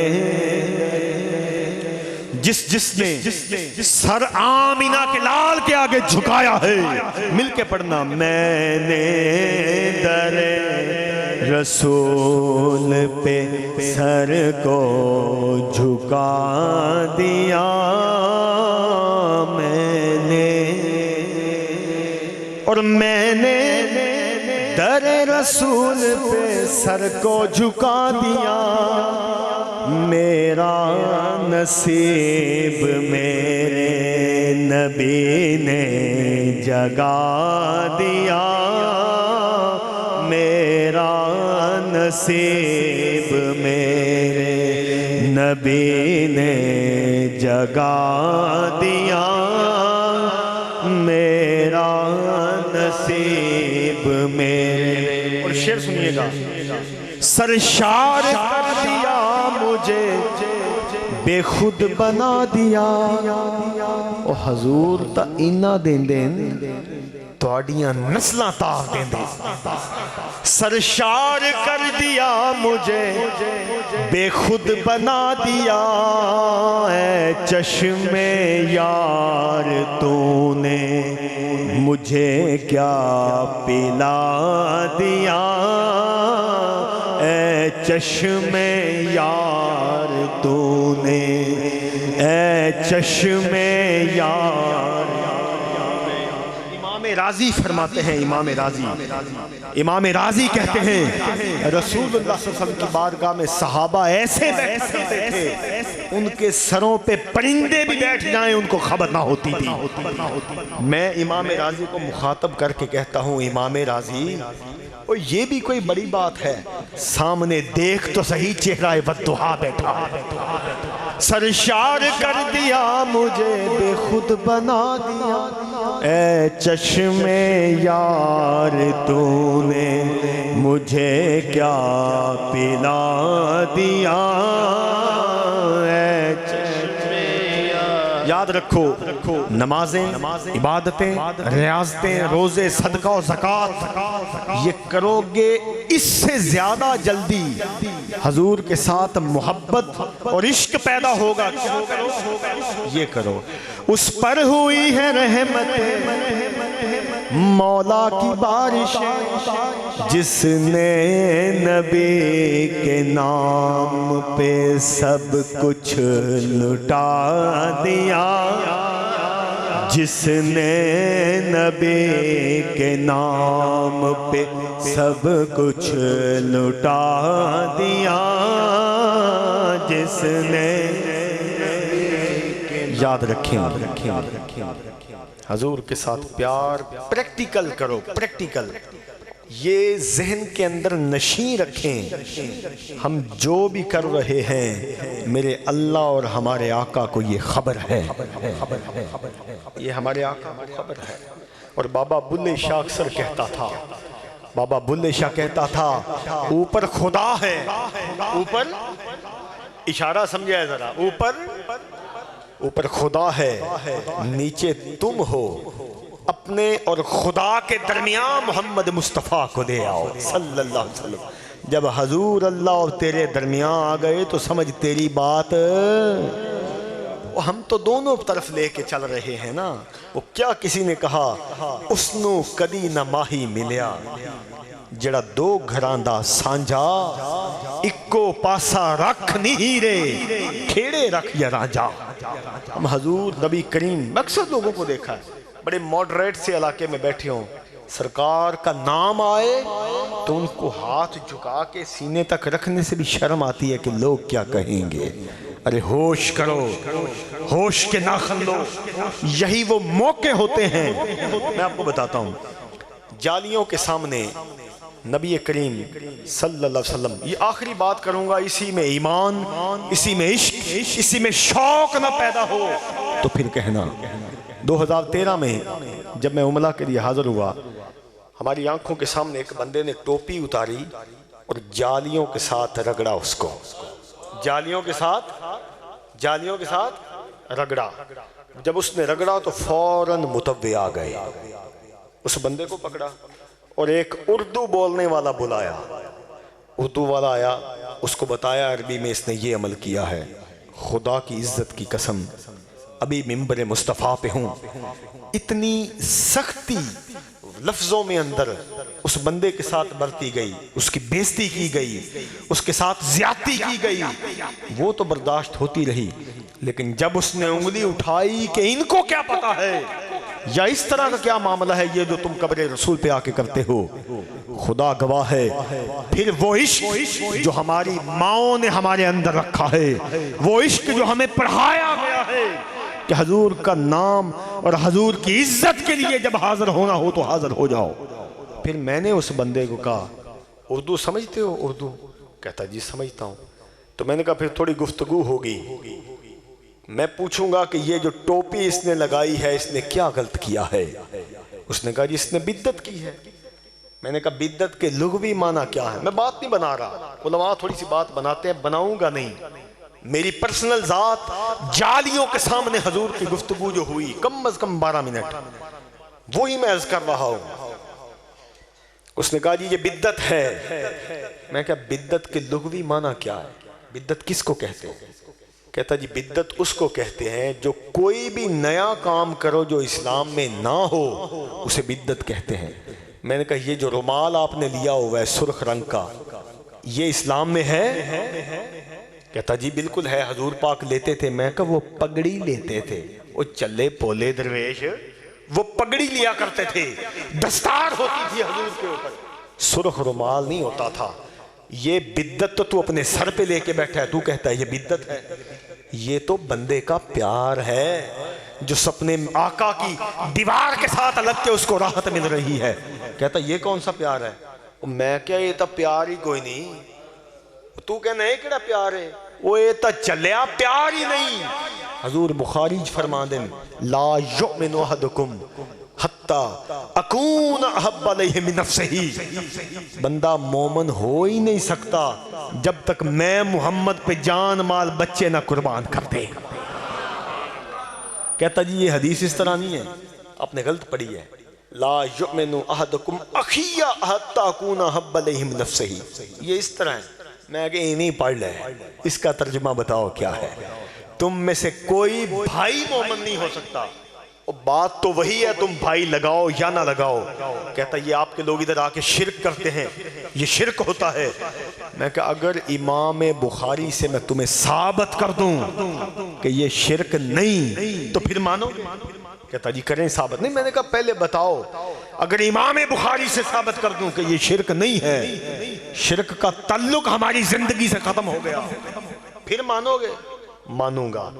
جس نے سر آمینہ کے لال کے آگے جھکایا ہے مل کے پڑھنا میں نے در رسول پہ سر کو جھکا دیا میں نے اور میں نے در رسول پہ سر کو جھکا دیا میرا نصیب میرے نبی نے جگا دیا میرا نصیب میرے نبی نے جگا دیا میرا نصیب میرے اور شعر سنیے گا سرشار کر دیا مجھے بے خود بنا دیا او حضور تا اینا دین دین توڑیاں نسلہ تاغ دین دین سرشار کر دیا مجھے بے خود بنا دیا اے چشم یار تو نے مجھے کیا پلا دیا اے چشم یار تو نے اے چشم یار امام راضی فرماتے ہیں امام راضی کہتے ہیں رسول اللہ صلی اللہ علیہ وسلم کی بارگاہ میں صحابہ ایسے بیٹھتے تھے ان کے سروں پہ پرندے بھی بیٹھ جائیں ان کو خبر نہ ہوتی تھی میں امام راضی کو مخاطب کر کے کہتا ہوں امام راضی اور یہ بھی کوئی بڑی بات ہے سامنے دیکھ تو صحیح چہرہ والضحیٰ بیٹھا سرشار کر دیا مجھے بے خود بنا دیا اے چشم یار تو نے مجھے کیا پلا دیا اے چشم یاد رکھو نمازیں عبادتیں ریاضتیں روزے صدقہ و زکوٰۃ یہ کرو گے اس سے زیادہ جلدی حضور کے ساتھ محبت اور عشق پیدا ہوگا یہ کرو اس پر ہوئی ہے رحمت مولا کی بارش جس نے نبی کے نام پہ سب کچھ لٹا دیا جس نے نبی کے نام پہ سب کچھ لٹا دیا جس نے یاد رکھیں حضور کے ساتھ پیار پریکٹیکل کرو پریکٹیکل یہ ذہن کے اندر نشیں رکھیں ہم جو بھی کر رہے ہیں میرے اللہ اور ہمارے آقا کو یہ خبر ہے یہ ہمارے آقا کو خبر ہے اور بابا بلے شاہ اکثر کہتا تھا بابا بلے شاہ کہتا تھا اوپر خدا ہے اوپر اشارہ سمجھے ذرا اوپر خدا ہے نیچے تم ہو اپنے اور خدا کے درمیان محمد مصطفیٰ کو دے آؤ صلی اللہ علیہ وسلم جب حضور اللہ اور تیرے درمیان آ گئے تو سمجھ تیری بات ہم تو دونوں طرف لے کے چل رہے ہیں نا وہ کیا کسی نے کہا اسنو کدی نہ ماہی ملیا جڑا دو گھراں دا سانجا اکو پاسا رکھ نہیں رے کھیڑے رکھ یا راجا ہم حضور نبی کریم اکثر لوگوں کو دیکھا ہے بڑے ماڈریٹ سے علاقے میں بیٹھے ہوں سرکار کا نام آئے تو ان کو ہاتھ جھکا کے سینے تک رکھنے سے بھی شرم آتی ہے کہ لوگ کیا کہیں گے ارے ہوش کرو ہوش کے ناخن لو یہی وہ موقع ہوتے ہیں میں آپ کو بتاتا ہوں جالیوں کے سامنے نبی کریم صلی اللہ علیہ وسلم یہ آخری بات کروں گا اسی میں ایمان اسی میں عشق اسی میں شوق نہ پیدا ہو تو پھر کہنا 2013 میں جب میں عمرہ کے لیے حاضر ہوا ہماری آنکھوں کے سامنے ایک بندے نے ٹوپی اتاری اور جالیوں کے ساتھ رگڑا اس کو، جالیوں کے ساتھ رگڑا۔ جب اس نے رگڑا تو فوراً متوع آ گئے، اس بندے کو پکڑا اور ایک اردو بولنے والا بلایا، اردو والا آیا، اس کو بتایا عربی میں اس نے یہ عمل کیا ہے، خدا کی عزت کی قسم ابھی ممبر مصطفیٰ پہ ہوں، اتنی سختی لفظوں میں اندر اس بندے کے ساتھ برتی گئی، اس کی بےزتی کی گئی، اس کے ساتھ زیادتی کی گئی، وہ تو برداشت ہوتی رہی، لیکن جب اس نے انگلی اٹھائی کہ ان کو کیا پتا ہے یا اس طرح کا کیا معاملہ ہے یہ جو تم قبر رسول پہ آ کے کرتے ہو، خدا گواہ ہے پھر وہ عشق جو ہماری ماؤں نے ہمارے اندر رکھا ہے، وہ عشق جو ہمیں پڑھایا گیا ہے کہ حضور کا نام اور حضور کی عزت کے لیے جب حاضر ہونا ہو تو حاضر ہو جاؤ۔ پھر میں نے اس بندے کو کہا اردو سمجھتے ہو؟ اردو کہتا جی سمجھتا ہوں۔ تو میں نے کہا پھر تھوڑی گفتگو ہوگی، میں پوچھوں گا کہ یہ جو ٹوپی اس نے لگائی ہے اس نے کیا غلط کیا ہے؟ اس نے کہا جی اس نے بدعت کی ہے۔ میں نے کہا بدعت کے لغوی معنی کیا ہے؟ میں بات نہیں بنا رہا، علماء تھوڑی سی بات بناتے ہیں، بناؤں گا نہیں۔ میری پرسنل ذات جالیوں کے سامنے حضور کی گفتگو جو ہوئی کم از کم 12 منٹ، وہی میں عرض کر رہا ہوں۔ اس نے کہا جی یہ بدعت ہے۔ میں کہا بدعت کے لغوی معنی کیا ہے؟ بدعت کس کو کہتے ہیں؟ کہتا جی بدعت اس کو کہتے ہیں جو کوئی بھی نیا کام کرو جو اسلام میں نہ ہو اسے بدعت کہتے ہیں۔ میں نے کہا یہ جو رومال آپ نے لیا ہوا ہے سرخ رنگ کا، یہ اسلام میں ہے؟ کہتا جی بالکل ہے، حضور پاک لیتے تھے۔ میں کہا وہ پگڑی لیتے تھے، وہ چلے پولے درویش وہ پگڑی لیا کرتے تھے، دستار ہوتی تھی حضور کے اوپر، سرخ رومال نہیں ہوتا تھا۔ یہ بدعت تو اپنے سر پہ لے کے بیٹھا ہے، تو کہتا ہے یہ بدعت ہے؟ یہ تو بندے کا پیار ہے جو سپنے آقا کی دیوار کے ساتھ لگ کے اس کو راحت مل رہی ہے۔ کہتا یہ کون سا پیار ہے؟ میں کیا یہ تو پیار ہی کوئی نہیں، تو کہنا ہے کیڑا پیار ہے؟ وہ یہ تو چلیا پیار ہی نہیں۔ حضور بخاری فرما دیں لا یؤمن احدکم حتی اکون احب علیہ من نفسہ، بندہ مومن ہو ہی نہیں سکتا جب تک میں محمد پہ جان مال بچے نہ قربان کر دے۔ کہتا جی یہ حدیث اس طرح نہیں ہے، آپ نے غلط پڑھی ہے۔ لا یؤمن احدکم اخی حتی اکون احب علیہ من نفسہ، یہ اس طرح ہے۔ میں کہ نہیں پڑھ لے، اس کا ترجمہ بتاؤ کیا ہے؟ تم میں سے کوئی بھائی مومن نہیں ہو سکتا، بات تو وہی ہے تم بھائی لگاؤ یا نہ لگاؤ۔ کہتا یہ آپ کے لوگ ادھر آ کے شرک کرتے ہیں، یہ شرک ہوتا ہے۔ میں کہا اگر امام بخاری سے میں تمہیں ثابت کر دوں کہ یہ شرک نہیں تو پھر مانو؟ کہتا جی کریں ثابت۔ نہیں، میں نے کہا پہلے بتاؤ، اگر امام بخاری سے ثابت کر دوں کہ یہ شرک نہیں ہے، شرک کا تعلق ہماری زندگی سے ختم ہو گیا، پھر مانو گے؟ مانوں گا۔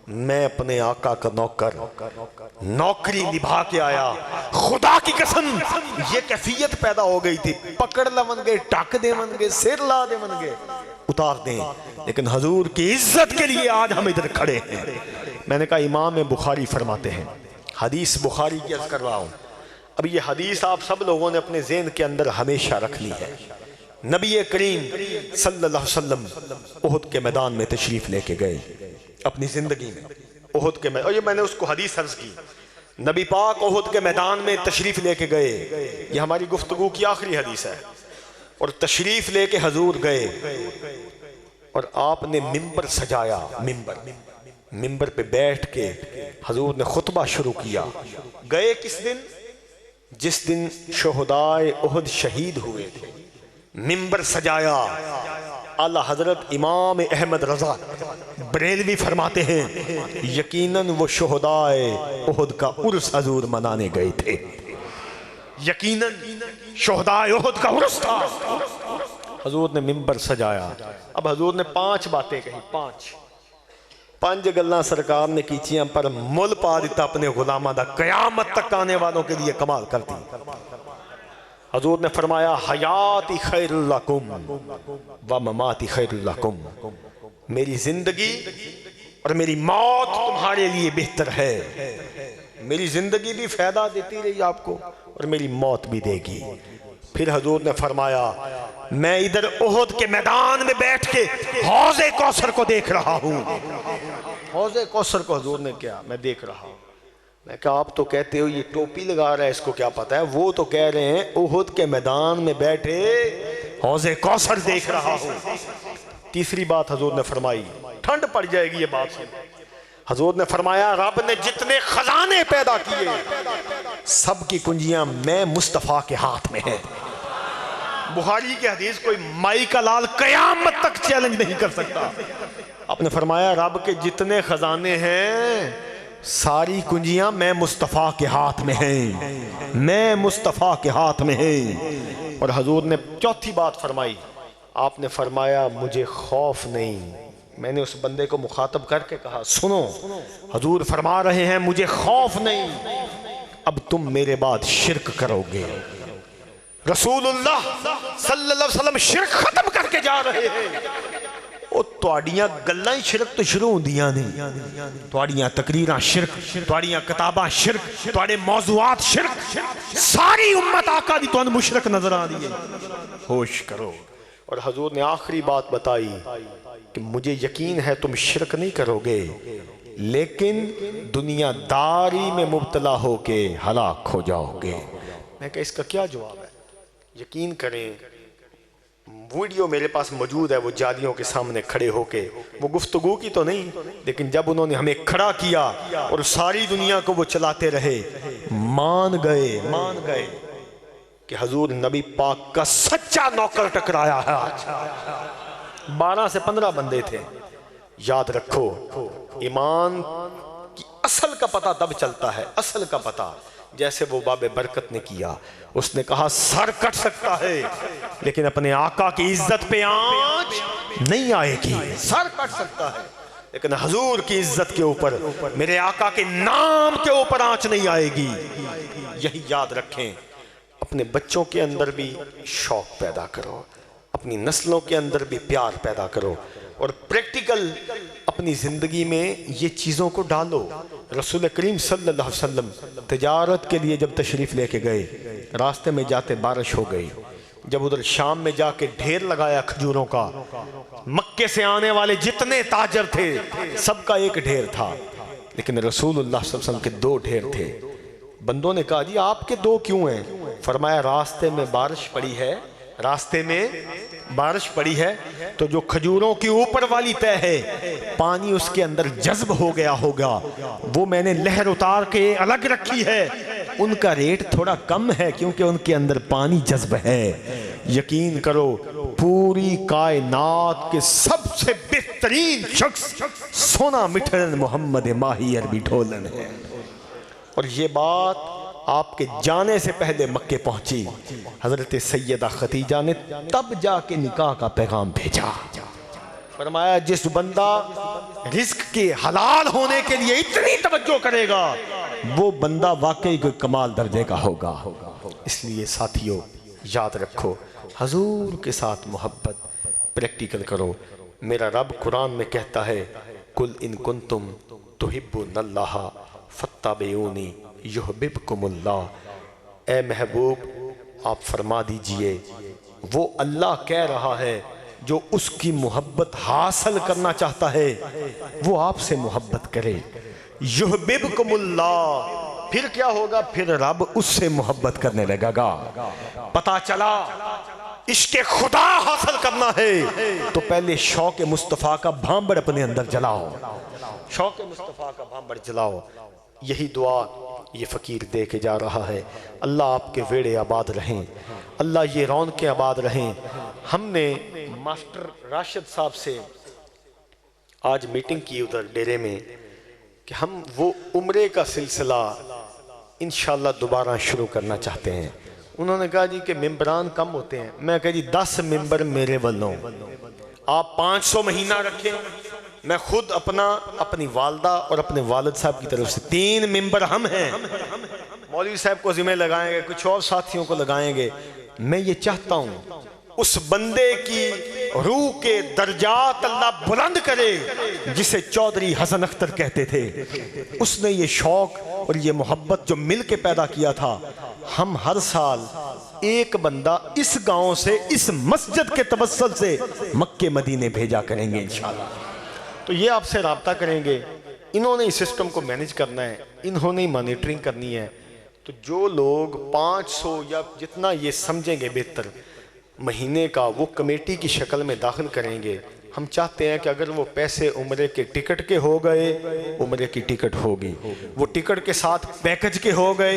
میں اپنے آقا کا نوکر، نوکری نبھا کے آیا، خدا کی قسم یہ کیفیت پیدا ہو گئی تھی، پکڑ لون گے، ٹاک دے من گے، سر لا دے من گے، اتار دیں، لیکن حضور کی عزت کے لیے آج ہم ادھر کھڑے ہیں۔ میں نے کہا امام بخاری فرماتے ہیں، حدیث بخاری کی عرض کر رہا ہوں، اب یہ حدیث آپ سب لوگوں نے اپنے ذہن کے اندر ہمیشہ رکھنی ہے۔ نبی کریم صلی اللہ علیہ وسلم احد کے میدان میں تشریف لے کے گئے اپنی زندگی میں، احد کے میدان، اور یہ میں نے اس کو حدیث عرض کی، نبی پاک احد کے میدان میں تشریف لے کے گئے، یہ ہماری گفتگو کی آخری حدیث ہے، اور تشریف لے کے حضور گئے اور آپ نے ممبر سجایا، ممبر پہ بیٹھ کے حضور نے خطبہ شروع کیا۔ گئے کس دن؟ جس دن شہدائے احد شہید ہوئے تھے، ممبر سجایا۔ اعلیٰ حضرت امام احمد رضا بریلوی فرماتے ہیں یقیناً وہ شہدائے احد کا عرس حضور منانے گئے تھے، یقیناً شہدائے احد کا عرس تھا۔ حضور نے ممبر سجایا، اب حضور نے 5 باتیں کہی، 5 گلاں سرکار نے کیچیاں پر مل پا دیتا اپنے غلامہ دا، قیامت تک آنے والوں کے لیے کمال کرتی۔ حضور نے فرمایا حیاتی خیر لکم و مماتی خیر لکم، میری زندگی اور میری موت تمہارے لیے بہتر ہے، میری زندگی بھی فائدہ دیتی رہی آپ کو اور میری موت بھی دے گی۔ پھر حضور نے فرمایا میں ادھر احد کے میدان میں بیٹھ کے حوض کوثر کو دیکھ رہا ہوں. حوض کوثر کو حضور نے کیا میں دیکھ رہا ہوں. میں کہا آپ تو کہتے ہو یہ ٹوپی لگا رہا ہے اس کو کیا پتا ہے, وہ تو کہہ رہے ہیں احد کے میدان میں بیٹھے حوض کوثر دیکھ رہا ہوں. تیسری بات حضور نے فرمائی, ٹھنڈ پڑ جائے گی یہ بات سن. حضور نے فرمایا رب نے جتنے خزانے پیدا کیے سب کی کنجیاں میں مصطفیٰ کے ہاتھ میں ہیں. بخاری کی حدیث کوئی مائی کا لال قیامت تک چیلنج نہیں کر سکتا. آپ نے فرمایا رب کے جتنے خزانے ہیں ساری کنجیاں میں مصطفیٰ کے ہاتھ میں ہیں, میں مصطفیٰ کے ہاتھ میں ہیں. اور حضور نے چوتھی بات فرمائی, آپ نے فرمایا مجھے خوف نہیں. میں نے اس بندے کو مخاطب کر کے کہا سنو, حضور فرما رہے ہیں مجھے خوف نہیں, اب تم میرے بعد شرک کرو گے. رسول اللہ صلی اللہ علیہ وسلم شرک ختم کر کے جا رہے ہیں. او تواڈیاں گلاں ہی شرک تو شروع ہوندیاں نے, تواڈیاں تقریراں شرک, تواڈیاں کتاباں شرک, تواڈے موضوعات شرک, ساری امت آقا دی تانوں مشرک نظر آ رہی ہے. ہوش کرو. اور حضور نے آخری بات بتائی کہ مجھے یقین ہے تم شرک نہیں کرو گے لیکن دنیا داری میں مبتلا ہو کے ہلاک ہو جاؤ گے. میں کہا اس کا کیا جواب ہے؟ یقین کریں ویڈیو میرے پاس موجود ہے, وہ جالیوں کے سامنے کھڑے ہو کے, وہ گفتگو کی تو نہیں لیکن جب انہوں نے ہمیں کھڑا کیا اور ساری دنیا کو وہ چلاتے رہے, مان گئے کہ حضور نبی پاک کا سچا نوکر ٹکرایا ہے. 12 سے 15 بندے تھے. یاد رکھو ایمان کی اصل کا پتہ تب چلتا ہے, اصل کا پتہ جیسے وہ باب برکت نے کیا. اس نے کہا سر کٹ سکتا ہے لیکن اپنے آقا کی عزت پہ آنچ نہیں آئے گی. سر کٹ سکتا ہے لیکن حضور کی عزت کے اوپر, میرے آقا کے نام کے اوپر آنچ نہیں آئے گی. یہی یاد رکھیں. اپنے بچوں کے اندر بھی شوق پیدا کرو, اپنی نسلوں کے اندر بھی پیار پیدا کرو اور پریکٹیکل اپنی زندگی میں یہ چیزوں کو ڈالو. رسول کریم صلی اللہ علیہ وسلم تجارت کے لیے جب تشریف لے کے گئے, راستے میں جاتے بارش ہو گئی. جب ادھر شام میں جا کے ڈھیر لگایا کھجوروں کا, مکے سے آنے والے جتنے تاجر تھے سب کا ایک ڈھیر تھا لیکن رسول اللہ صلی اللہ علیہ وسلم کے 2 ڈھیر تھے. بندوں نے کہا جی آپ کے 2 کیوں ہیں؟ فرمایا راستے میں بارش پڑی ہے, راستے میں بارش پڑی ہے تو جو کھجوروں کی اوپر والی تہ ہے پانی اس کے اندر جذب ہو گیا ہوگا, وہ میں نے لہر اتار کے الگ رکھی ہے. ان کا ریٹ تھوڑا کم ہے کیونکہ ان کے اندر پانی جذب ہے. یقین کرو پوری کائنات کے سب سے بہترین شخص سونا مٹھن محمد ماہی عربی ڈھولن ہے. اور یہ بات آپ کے جانے سے پہلے مکے پہنچی. حضرت سیدہ خدیجہ نے تب جا کے نکاح کا پیغام بھیجا. فرمایا جس بندہ رزق کے حلال ہونے کے لیے اتنی توجہ کرے گا وہ بندہ واقعی کوئی کمال درجے کا ہوگا. اس لیے ساتھیوں یاد رکھو حضور کے ساتھ محبت پریکٹیکل کرو. میرا رب قرآن میں کہتا ہے قل ان کنتم تحبون اللہ فاتبعونی یحببکم اللہ. اے محبوب آپ فرما دیجئے وہ اللہ کہہ رہا ہے جو اس کی محبت حاصل کرنا چاہتا ہے وہ آپ سے محبت کرے. یحببکم اللہ, پھر کیا ہوگا؟ پھر رب اس سے محبت کرنے لگے گا. پتا چلا عشق خدا حاصل کرنا ہے تو پہلے شوق مصطفیٰ کا بھانبڑ اپنے اندر جلاؤ, شوق مصطفیٰ کا بھانبڑ جلاؤ. یہی دعا یہ فقیر دے کے جا رہا ہے. اللہ آپ کے ویڑے آباد رہیں, اللہ یہ رونقیں آباد رہیں. ہم نے ماسٹر راشد صاحب سے آج میٹنگ کی ادھر ڈیرے میں کہ ہم وہ عمرے کا سلسلہ انشاءاللہ دوبارہ شروع کرنا چاہتے ہیں. انہوں نے کہا جی کہ ممبران کم ہوتے ہیں. میں کہا جی 10 ممبر میرے والوں, آپ 500 مہینہ رکھیں. میں خود اپنی والدہ اور اپنے والد صاحب کی طرف سے 3 ممبر ہم ہیں. مولوی صاحب کو ذمہ لگائیں گے, کچھ اور ساتھیوں کو لگائیں گے. میں یہ چاہتا ہوں اس بندے کی روح کے درجات اللہ بلند کرے جسے چودھری حسن اختر کہتے تھے. اس نے یہ شوق اور یہ محبت جو مل کے پیدا کیا تھا ہم ہر سال ایک بندہ اس گاؤں سے اس مسجد کے توسل سے مکے مدینے بھیجا کریں گے انشاءاللہ۔ تو یہ آپ سے رابطہ کریں گے، انہوں نے اس سسٹم کو مینج کرنا ہے، انہوں نے مانیٹرنگ کرنی ہے۔ تو جو لوگ 500 یا جتنا یہ سمجھیں گے بہتر مہینے کا، وہ کمیٹی کی شکل میں داخل کریں گے۔ ہم چاہتے ہیں کہ اگر وہ پیسے عمرے کے ٹکٹ کے ہو گئے، عمرے کی ٹکٹ ہوگی، وہ ٹکٹ کے ساتھ پیکج کے ہو گئے،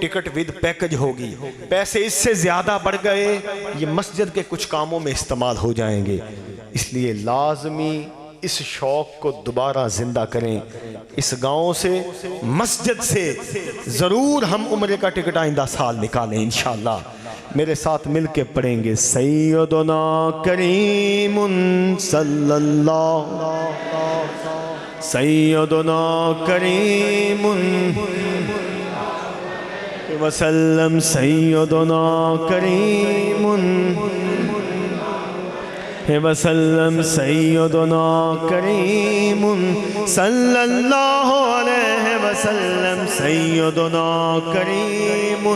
ٹکٹ ود پیکج ہوگی، پیسے اس سے زیادہ بڑھ گئے، یہ مسجد کے کچھ کاموں میں استعمال ہو جائیں گے۔ اس لیے لازمی اس شوق کو دوبارہ زندہ کریں۔ اس گاؤں سے، مسجد سے ضرور ہم عمرے کا ٹکٹ آئندہ سال نکالیں انشاءاللہ۔ میرے ساتھ مل کے پڑھیں گے، سیدنا کریم صلی اللہ، سیدنا کریم وسلم، سیدنا کریم وسلم، سیدنا کریم صلی اللہ علیہ وسلم، سیدنا کریم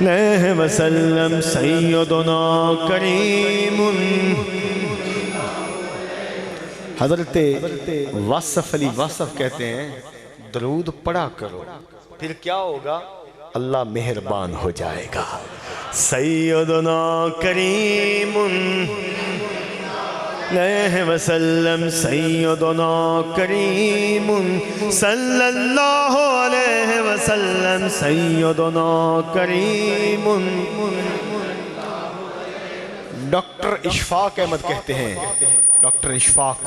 علیہ وسلم، سیدنا کریم۔ حضرت واصف علی واصف کہتے ہیں درود پڑھا کرو، پھر کیا ہوگا؟ اللہ مہربان ہو جائے گا۔ سیدنا کریم علیہ وسلم، سیدنا کریم صلی اللہ علیہ وسلم، سیدنا کریم۔ ڈاکٹر اشفاق احمد کہتے ہیں، ڈاکٹر اشفاق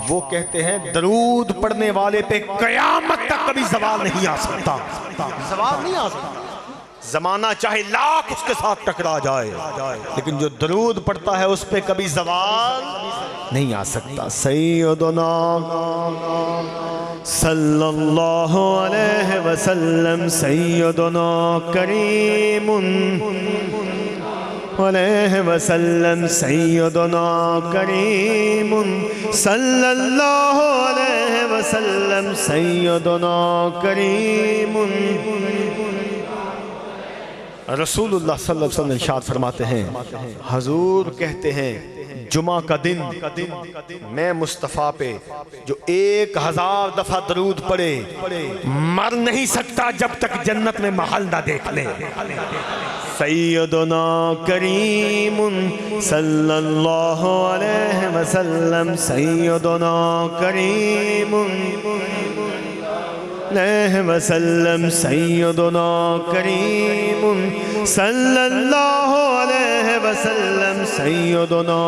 وہ کہتے ہیں درود پڑھنے والے پہ قیامت تک کبھی زوال نہیں آ سکتا، زوال نہیں آ سکتا۔ زمانہ چاہے لاکھ اس کے ساتھ ٹکرا جائے، لیکن جو درود پڑھتا ہے اس پہ کبھی زوال نہیں آ سکتا۔ سیدنا صلی اللہ علیہ وسلم، سیدنا کریم علیہ وسلم، سیدنا کریم صلی اللہ علیہ وسلم، سیدنا کریم۔ رسول اللہ صلی اللہ علیہ وسلم ارشاد فرماتے ہیں، حضور کہتے ہیں جمعہ کا دن میں مصطفیٰ پہ جو 1000 دفعہ درود پڑھے مر نہیں سکتا جب تک جنت میں محل نہ دیکھ لے۔ سیدنا کریم صلی اللہ علیہ وسلم، سیدنا کریم علیہ وسلم، سیدنا کریم صلی اللہ علیہ وسلم، سیدنا